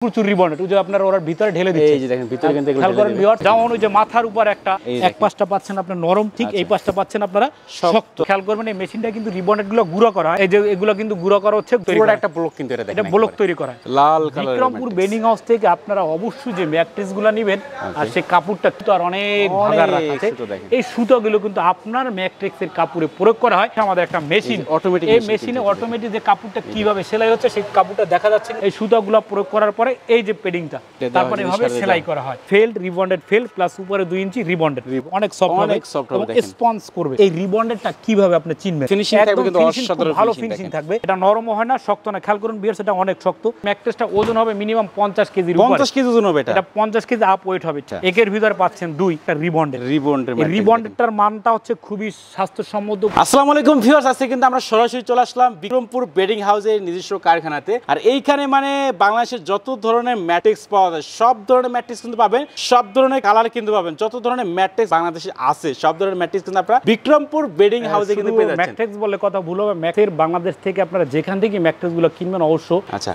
প্রচুর রিবন্ডেড ওই যে আপনারা ওর ভিতরে ঢেলে দিচ্ছে এই যে দেখেন ভিতরে কিন্তু এগুলো ঢেলে দিবেন যেমন ওই যে মাথার উপর একটা এক পাশটা পাচ্ছেন আপনি নরম ঠিক এই পাশটা পাচ্ছেন আপনারা শক্ত খেয়াল করবেন এই মেশিনটা কিন্তু রিবন্ডেড গুলো গুঁড়ো করা হয় এই যে এগুলো কিন্তু গুঁড়ো করা হচ্ছে পুরোটা একটা ব্লক কিন্তু এটা দেখেন এটা ব্লক তৈরি করা হয় লাল কালারের বিক্রমপুর বেডিং হাউস থেকে আপনারা অবশ্যই যে ম্যাট্রেস গুলো নেবেন আর সেই কাপড়টা তো আর অনেক ভাগা রাখা আছে এই সুতোগুলো কিন্তু আপনার ম্যাট্রেসের কাপড়ে প্রয়োগ করা হয় আমাদের একটা মেশিন অটোমেটিক এই মেশিনে অটোমেটিক যে কাপড়টা কিভাবে সেলাই হচ্ছে সেই কাপড়টা দেখা যাচ্ছে এই সুতোগুলো প্রয়োগ করার পরে এই যে পেডিংটা তারপরে এভাবে সেলাই করা হয় ফেল্ড রিবন্ডেড ফেল্ড প্লাস উপরে 2 ইঞ্চি রিবন্ডেড অনেক সফট হবে এবং স্পঞ্জ করবে এই রিবন্ডেডটা কিভাবে আপনি চিনবেন ফিনিশিং থাকবে কিন্তু অসাধারণ ভালো ফিনিশিং থাকবে এটা নরম হয় না শক্ত না খেয়াল করুন বিয়ার সেটা অনেক শক্ত ম্যাট্রেসটা ওজন হবে মিনিমাম 50 কেজির উপরে 50 কেজি ওজন হবে এটা 50 কেজি আপ ওয়েট হবে একের ভিতর পাচ্ছেন 2 একটা রিবন্ডেড রিবন্ডেডটার মানটা হচ্ছে খুবই স্বাস্থ্যসম্মত আসসালামু আলাইকুম ভিউয়ার্স আজকে কিন্তু আমরা সরাসরি চলে আসলাম বিক্রমপুর বেডিং হাউসের নিজস্ব কারখানাতে আর এইখানে মানে বাংলাদেশের যত ধরনের ম্যাট্রেস পাওয়া যায় সব ধরনের ম্যাট্রেস কিন্তু পাবেন সব ধরনের কালার কিন্তু পাবেন যত ধরনের ম্যাট্রেস বাংলাদেশে আছে সব ধরনের ম্যাট্রেস কিন্তু আপনারা বিক্রমপুর বেডিং হাউসে কিন্তু পেয়ে যাচ্ছেন ম্যাট্রেস বলে কথা ভুল হবে ম্যাট্রেস বাংলাদেশ থেকে আপনারা যেখান থেকে ম্যাট্রেস গুলো কিনবেন অবশ্য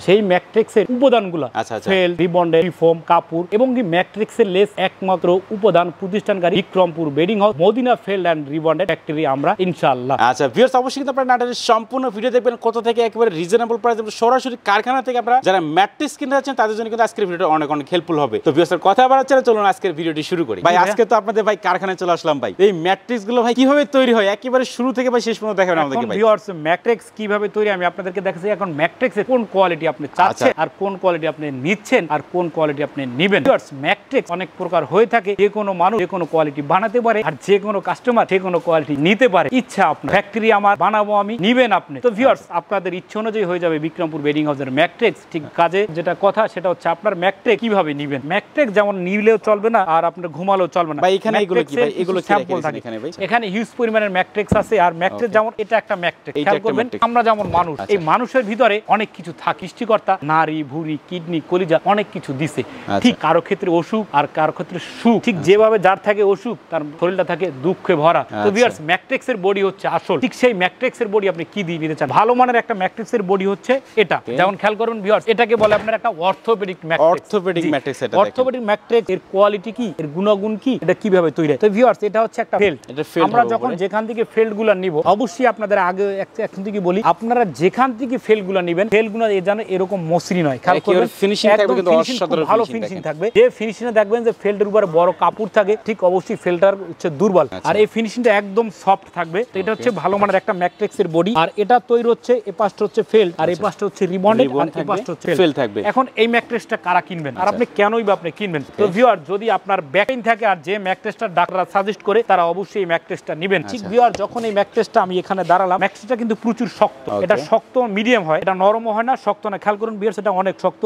সেই ম্যাট্রেসের উপাদানগুলো ফেল রিবন্ডেড ফোম কাপড় এবং কি ম্যাট্রেসের লেস একমাত্র উপাদান প্রতিষ্ঠানকারী Bikrampur bedding house Madina felt and rebonded factory আমরা ইনশাআল্লাহ আচ্ছা ভিউয়ার্স অবশ্যই কিন্তু আপনারা নাটকের সম্পূর্ণ ভিডিও দেখবেন কত থেকে একেবারে রিজনেবল প্রাইসে সরাসরি কারখানা থেকে আপনারা যারা ম্যাট্রেস কিনতে যাচ্ছেন তাদের জন্য কিন্তু আজকের ভিডিওটা অনেক অনেক হেল্পফুল হবে তো ভিউয়ার্স কথা বাড়াচ্ছি না চলুন আজকের ভিডিওটি শুরু করি ভাই আজকে তো আপনাদের ভাই কারখানায় চলে আসলাম ভাই এই ম্যাট্রেস গুলো ভাই কিভাবে তৈরি হয় একেবারে শুরু থেকে ভাই শেষ পর্যন্ত দেখাবেন আমাদেরকে ভাই ভিউয়ার্স ম্যাট্রেস কিভাবে তৈরি আমি আপনাদেরকে দেখাচ্ছি এখন ম্যাট্রেসের কোন কোয়ালিটি আপনি চাচ্ছেন আর কোন কোয়ালিটি আপনি নিচ্ছেন আর কোন কোয়ালিটি আপনি নেবেন ভিউয়ার্স ম্যাট্রেস অনেক প্রকার হয়ে থাকে যে কোনো মানুষ যে কোনো কোয়ালিটি বানাতে পারে আর যে কোনো কাস্টমার যে কোনো কোয়ালিটি নিতে পারে ইচ্ছা আপনার ফ্যাক্টরি আমার বানাবো আমি নিবেন আপনি তো ভিউয়ার্স আপনাদের ইচ্ছা অনুযায়ী হয়ে যাবে বিক্রমপুর বেডিং হাউসের ম্যাট্রেস ঠিক কাজে যেটা কথা সেটা হচ্ছে আপনার ম্যাট্রেস কিভাবে নিবেন ম্যাট্রেস যেমন নিলেও চলবে না আর আপনার ঘুমালেও চলবে না ভাই এখানে এগুলো কি ভাই এগুলো স্যাম্পল থাকে এখানে ভাই এখানে হিউজ পরিমাণের ম্যাট্রেস আছে আর ম্যাট্রেস যেমন এটা একটা ম্যাট্রেস খেয়াল করবেন আমরা যেমন মানুষ এই মানুষের ভিতরে অনেক কিছু থাকে সৃষ্টিকর্তা নারী ভুঁড়ি কিডনি কলিজা অনেক কিছু দিছে ঠিক কারো ক্ষেত্রে অসুখ আর কারো ক্ষেত্রে সুখ ঠিক যেভাবে যার থাকে অসুখ তার শরীরটা থাকে দুঃখে ভরা তো ভিউয়ার্স ম্যাট্রেসের বডি হচ্ছে আসল ঠিক সেই ম্যাট্রেসের বডি আপনি কি দিয়ে নিতে চান ভালো মানের একটা ম্যাট্রেসের বডি হচ্ছে এটা যেমন খেয়াল করুন ভিউয়ার্স এটাকে বলে আপনার একটা অর্থোপেডিক ম্যাট্রেস এটা অর্থোপেডিক ম্যাট্রেস এর কোয়ালিটি কি এর গুণগুণ কি এটা কিভাবে তৈরি হয় তো ভিউয়ার্স এটা হচ্ছে একটা ফেল্ড আমরা যখন যেখান থেকে ফেল্ডগুলো নিব অবশ্যই আপনাদের আগে এখন থেকে বলি আপনারা যেখান থেকে ফেল্ডগুলো নেবেন ফেল্ডগুলো এ জানেন এরকম মসৃণ নয় খেয়াল করবেন ফিনিশিং থাকবে কিন্তু অসাধারণ ভালো ফিনিশিং থাকবে যে ফিনিশিংয়ে দেখবেন যে ফেল্ডের উপরে বড় কাপড় থাকে ঠিক অবশ্যই ফেল্ডার হচ্ছে দুর্বল আর এই ফিনিশিংটা একদম সফট থাকবে তো এটা হচ্ছে ভালো মানের একটা ম্যাট্রেসের বডি আর এটা তৈরি হচ্ছে এই পাশটা হচ্ছে ফেল্ড আর এই পাশটা হচ্ছে রিবন্ডেড আর এই পাশটা হচ্ছে ফেল্ড থাকবে এখন এই ম্যাট্রেসটা কারা কিনবেন আর আপনি কেনই বা আপনি কিনবেন তো ভিউয়ার যদি আপনার ব্যাক পেইন থাকে আর যে ম্যাট্রেসটা ডাক্তাররা সাজেস্ট করে তারা অবশ্যই এই ম্যাট্রেসটা নেবেন ঠিক ভিউয়ার যখন এই ম্যাট্রেসটা আমি এখানে দাঁড়ালাম ম্যাট্রেসটা কিন্তু প্রচুর শক্ত এটা শক্ত মিডিয়াম হয় এটা নরম হয় না শক্ত না খেয়াল করুন ভিউয়ার সেটা অনেক শক্ত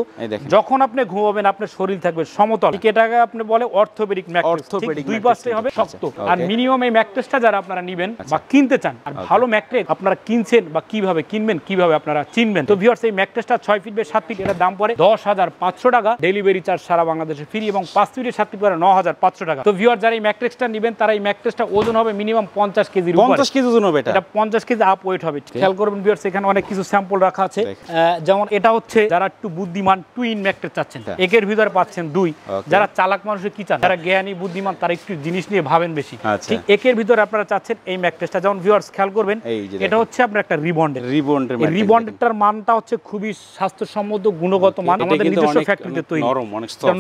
যখন আপনি ঘুমাবেন আপনার শরীর থাকবে সমতল ঠিক এটাকে আপনি বলে অর্থোপেডিক ম্যাট্রেস দুই পাশে হবে শক্ত আর মিনিমাম এই ম্যাট্রেসটা যারা আপনারা নেবেন বা কিনতে চান আর ভালো ম্যাট্রেস আপনারা কিনছেন বা কিভাবে কিনবেন কিভাবে আপনারা চিনবেন তো ভিউয়ার্স এই ম্যাট্রেসটা 6 ফিট বাই 7 ফিট এর দাম পড়ে 10,500 টাকা ডেলিভারি চার্জ সারা বাংলাদেশে ফ্রি এবং 5 ফিটের 7 ফিট পড়ে 9,500 টাকা তো ভিউয়ার যারা এই ম্যাট্রেসটা নেবেন তারা এই ম্যাট্রেসটা ওজন হবে মিনিমাম 50 কেজির উপরে 50 কেজি ওজন হবে এটা 50 কেজি আপ ওয়েট হবে খেয়াল করবেন ভিউয়ার্স এখানে অনেক কিছু স্যাম্পল রাখা আছে যেমন এটা হচ্ছে যারা একটু বুদ্ধিমান টুইন ম্যাট্রেস চাচ্ছেন একের ভিতরে পাচ্ছেন 2 যারা চালাক মানুষের কি চান যারা জ্ঞানী বুদ্ধিমান তারা একটু জিনিস নিয়ে ভাবেন বেশি ঠিক একের ভিতরে আপনারা চাচ্ছেন এই ম্যাট্রেসটা যেমন ভিউয়ার্স খেয়াল করবেন এটা হচ্ছে আপনার একটা রিবন্ডেডটার মানটা হচ্ছে খুবই স্বাস্থ্যসম্মত গুণগত মান আমাদের নিজস্ব ফ্যাক্টরিতে তৈরি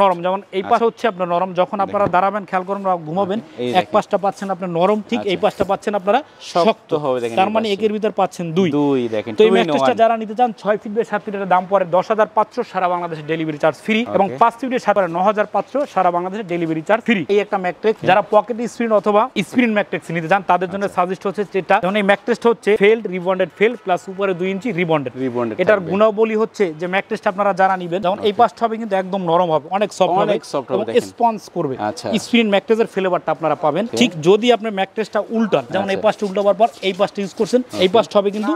নরম যেমন এই পাশে হচ্ছে আপনার নরম যখন আপনারা দাঁড়াবেন খেয়াল করুন ঘুমাবেন এক পাশটা পাচ্ছেন আপনার নরম ঠিক এই পাশটা পাচ্ছেন আপনারা শক্ত হবে তার মানে একের ভিতর পাচ্ছেন 2 দেখেন তো এই ম্যাট্রেসটা যারা নিতে চান 6 ফিট বাই 7 ফিটের দাম পড়ে 10,500 সারা বাংলাদেশে ডেলিভারি চার্জ ফ্রি এবং 5 ফিটের সাথে 9,500 সারা বাংলাদেশে ডেলিভারি চার্জ ফ্রি এই একটা ম্যাট্রেস যারা পকেট স্প্রিন অথবা স্প্রিন ম্যাট্রেস নিতে চান তাদের জন্য সাজেস্ট হচ্ছে যেটা যেমন এই ম্যাট্রেসটা হচ্ছে ফেল্ড রিবন্ডেড ফেল্ড প্লাস উপরে 2 ইঞ্চি রিবন্ডেড এটার গুণাবলী হচ্ছে যে ম্যাট্রেসটা আপনারা যারা নেবেন যেমন এই পাশটা হবে কিন্তু একদম নরম হবে অনেক সফট হবে এবং স্পঞ্জ করবে স্প্রিন ম্যাট্রেসের ফ্লেভারটা আপনারা পাবেন ঠিক যদি আপনি ম্যাট্রেসটা উল্টান যেমন এই পাশটা উল্টাবার পর এই পাশটা ইউজ করছেন এই পাশটা হবে কিন্তু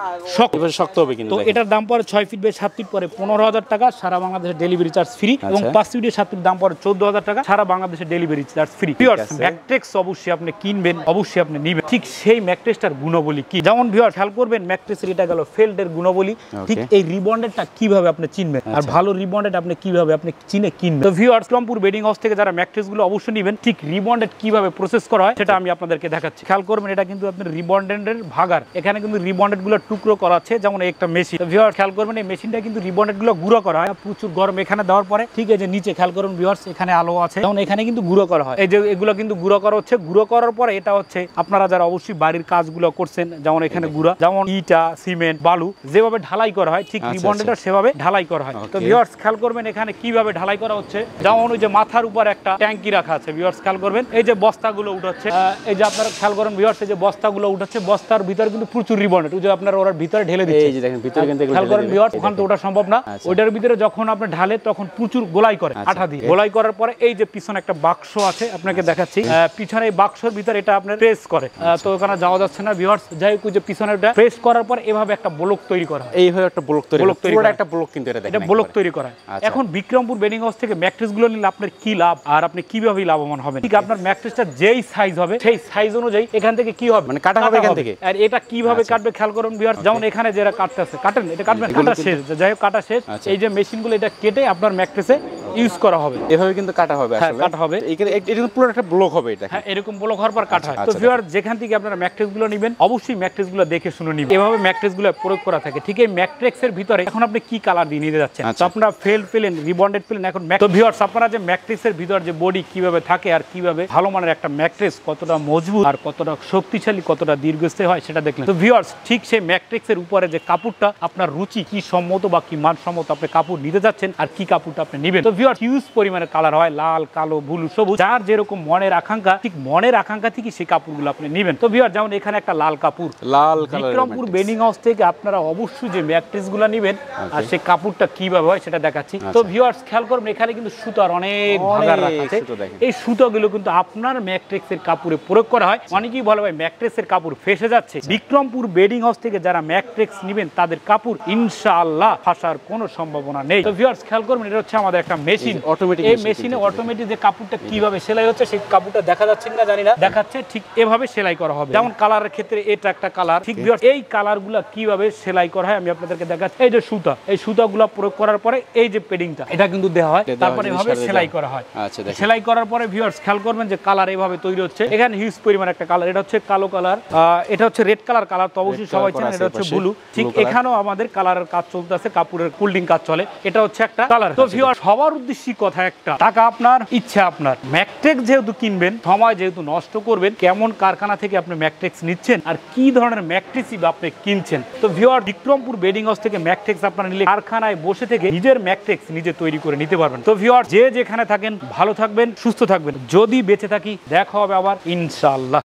শক্ত হবে কিন্তু তো এটার দাম পড়ে 6 ফিট বাই 7 ফিট পরে 15,000 টাকা সারা বাংলাদেশে ডেলিভারি চার্জ ফ্রি এবং 5 ফিটের 7 ফিট দাম পড়ে 14,000 টাকা সারা বাংলাদেশে delivery charge free viewers mattress অবশ্যই আপনি কিনবেন অবশ্যই আপনি নেবেন ঠিক সেই ম্যাট্রেসটার গুণাবলী কি যেমন ভিউয়ার খেয়াল করবেন ম্যাট্রেসের এটা গেল ফেল্ডের গুণাবলী ঠিক এই রিবন্ডেডটা কিভাবে আপনি চিনবেন আর ভালো রিবন্ডেড আপনি কিভাবে আপনি চিনে কিনবেন। তো ভিউয়ার্স, রংপুর বেডিং হাউস থেকে যারা ম্যাট্রেস গুলো অবশ্যই নেবেন, ঠিক রিবন্ডেড কিভাবে প্রসেস করা হয় সেটা আমি আপনাদেরকে দেখাচ্ছি। খেয়াল করবেন, এটা কিন্তু আপনার রিবন্ডেডের ভাগার। এখানে কিন্তু রিবন্ডেড গুলো টুকরো করা আছে, যেমন একটা মেশিন। তো ভিউয়ার্স খেয়াল করবেন, এই মেশিনটা কিন্তু রিবন্ডেড গুলো গুঁড়ো করা হয়। প্রচুর গরম এখানে দেওয়ার পরে ঠিক আছে, নিচে খেয়াল করুন ভিউয়ার্স, এখানে আলো আছে, যেমন এখানে কিন্তু গুঁড়ো করা হয়। এই যে এগুলো কিন্তু গুঁড়ো করা হচ্ছে। গুঁড়ো করার পরে এটা হচ্ছে আপনারা যারা অবশ্যই বাড়ির কাজগুলো করছেন, যেমন এখানে গুঁড়া, যেমন ইটা, সিমেন্ট, বালু যেভাবে ঢালাই করা হয়, ঠিক রিবন্ডেডটা সেভাবে ঢালাই করা হয়। তো ভিউয়ার্স খেয়াল করবেন, এখানে কিভাবে ঢালাই করা হচ্ছে। যেমন ওই যে মাথার উপর একটা ট্যাঙ্কি রাখা আছে ভিউয়ার্স, খেয়াল করবেন, এই যে বস্তাগুলো উঠাচ্ছে, এই যে আপনারা খেয়াল করেন ভিউয়ার্স, এই যে বস্তাগুলো উঠাচ্ছে, বস্তার ভিতরে কিন্তু প্রচুর রিবন্ডেড, ওই যে আপনারা ওর ভিতরে ঢেলে দিচ্ছে, এই যে দেখেন ভিতরে কিন্তু খেয়াল করেন ভিউয়ার্স, ওখান তো ওটা সম্ভব না। ওইটার ভিতরে যখন আপনি ঢালে তখন প্রচুর গোলাই করে আঠা দিয়ে। গোলাই করার পরে এই যে পিছনে একটা বাক্স আছে, আপনাকে দেখাচ্ছি, পিছনে এই বাক্সের ভিতরে এটা আপনার প্রেস করে, তো ওখানে যাওয়া যাচ্ছে না ভিউয়ার্স। যাই হোক, যে পিছনেটা প্রেস করার পর এভাবে একটা ব্লক তৈরি করা হয়, এইভাবে একটা ব্লক তৈরি করা, একটা ব্লক কিন্তু এটা ব্লক তৈরি করা হয়। এখন বিক্রমপুর বেডিং হাউস থেকে ম্যাট্রেস গুলো নিলে আপনার কি লাভ আর আপনি কিভাবে লাভবান হবেন। ঠিক আপনার ম্যাট্রেসটা যেই সাইজ হবে সেই সাইজ অনুযায়ী এখান থেকে কি হবে, মানে কাটা হবে এখান থেকে। আর এটা কিভাবে কাটবে খেয়াল করুন ভিউয়ার্স, যেমন এখানে যেটা কাটতেছে, কাটেন, এটা কাটবেন, কাটা শেষ, যাই হোক কাটা শেষ। এই যে মেশিনগুলো এটা কেটে আপনার ম্যাট্রেসে ইউজ করা হবে, এভাবে কিন্তু কাটা হবে, আসলে কাটা হবে, এরকম পুরো একটা ব্লক হবে এটা, হ্যাঁ এরকম ব্লক হওয়ার পর কাটা হয়। তো ভিউয়ার্স, যেখান থেকে আপনারা ম্যাট্রেস গুলো নেবেন অবশ্যই ম্যাট্রেস গুলো দেখে শুনে নেবেন, এভাবে ম্যাট্রেস গুলো প্রয়োগ করা থাকে। ঠিক এই ম্যাট্রেসের ভিতরে এখন আপনি কি কালার দিয়ে নিতে যাচ্ছেন, তো আপনারা ফেল পেলেন, রিবন্ডেড পেলেন। এখন তো ভিউয়ার্স, আপনারা যে ম্যাট্রেসের ভিতর যে বডি কিভাবে থাকে আর কিভাবে ভালো মানের একটা ম্যাট্রেস কতটা মজবুত আর কতটা শক্তিশালী, কতটা দীর্ঘস্থায়ী হয় সেটা দেখলেন। তো ভিউয়ার্স, ঠিক সেই ম্যাট্রেসের উপরে যে কাপড়টা আপনার রুচি কি সম্মত বা কি মানসম্মত আপনি কাপড় নিতে যাচ্ছেন আর কি কাপড়টা আপনি নেবেন। তো ভিউয়ার্স, হিউজ পরিমাণে কালার হয়, লাল, কালো, ব্লু, সবুজ, যার যেরকম মনের আকাঙ্ক্ষা, ঠিক মনের আকাঙ্ক্ষা থেকে সেই কাপড়গুলো আপনি নেবেন। তো ভিউয়ার্স, যেমন এখানে একটা লাল কাপড়, লাল বিক্রমপুর বেডিং হাউস থেকে আপনারা অবশ্যই যে ম্যাট্রেস গুলো নেবেন আর সেই কাপড়টা কিভাবে হয় সেটা দেখাচ্ছি। তো ভিউয়ার্স খেয়াল করবেন, এখানে কিন্তু সুতার অনেক ভাগার রাখা আছে। এই সুতাগুলো কিন্তু আপনার ম্যাট্রেসের কাপড়ে প্রয়োগ করা হয়। অনেকেই বলে ভাই ম্যাট্রেসের কাপড় ফেসে যাচ্ছে। বিক্রমপুর বেডিং হাউস থেকে যারা ম্যাট্রেস নেবেন তাদের কাপড় ইনশাআল্লাহ ফাঁসার কোনো সম্ভাবনা নেই। তো ভিউয়ার্স খেয়াল করবেন, এটা হচ্ছে আমাদের একটা মেশিন, অটোমেটিক। এই মেশিনে অটোমেটিক যে কাপড়টা কিভাবে সেলাই হচ্ছে, সেই কাপড়টা দেখা যাচ্ছে না জানি না, দেখাচ্ছে, ঠিক এভাবে সেলাই করা হবে। যেমন কালারের ক্ষেত্রে এটা একটা কালার, ঠিক ভিউয়ার্স এই কালারগুলো কিভাবে সেলাই করা হয় আমি আপনাদেরকে দেখাচ্ছি। এই যে সুতা, এই সুতাগুলো প্রয়োগ করার পরে এই যে পেডিংটা এটা কিন্তু দেওয়া হয়, তারপরে এভাবে সেলাই করা হয়। সেলাই করার পরে ভিউয়ার্স খেয়াল করবেন যে কালার এভাবে তৈরি হচ্ছে। এখানে হিউজ পরিমাণ একটা কালার, এটা হচ্ছে কালো কালার, এটা হচ্ছে রেড কালার, কালার তো অবশ্যই সবাই চেনেন, এটা হচ্ছে ব্লু। ঠিক এখানেও আমাদের কালারের কাজ চলতেছে, কাপড়ের কুলিং কাজ চলে, এটা হচ্ছে একটা কালার। তো ভিউয়ার্স, সবার উদ্দেশ্যে কথা একটা, টাকা আপনার, ইচ্ছা আপনার। ম্যাট্রেস যেহেতু কিনবেন, সময় যেহেতু নষ্ট করবেন, কেমন কারখানা থেকে আপনি ম্যাট্রেস নিচ্ছেন আর কি ধরনের ম্যাট্রেসই আপনি কিনছেন। তো ভিউয়ার্স, বিক্রমপুর বেডিং হাউস থেকে ম্যাট্রেস আপনারা নিলে কারখানায় বসে থেকে নিজের ম্যাট্রেস নিজে তৈরি করে নিতে পারবেন। তো ভিউয়ার্স, যে যেখানে থাকেন ভালো থাকবেন, সুস্থ থাকবেন। যদি বেঁচে থাকি দেখা হবে আবার ইনশাআল্লাহ।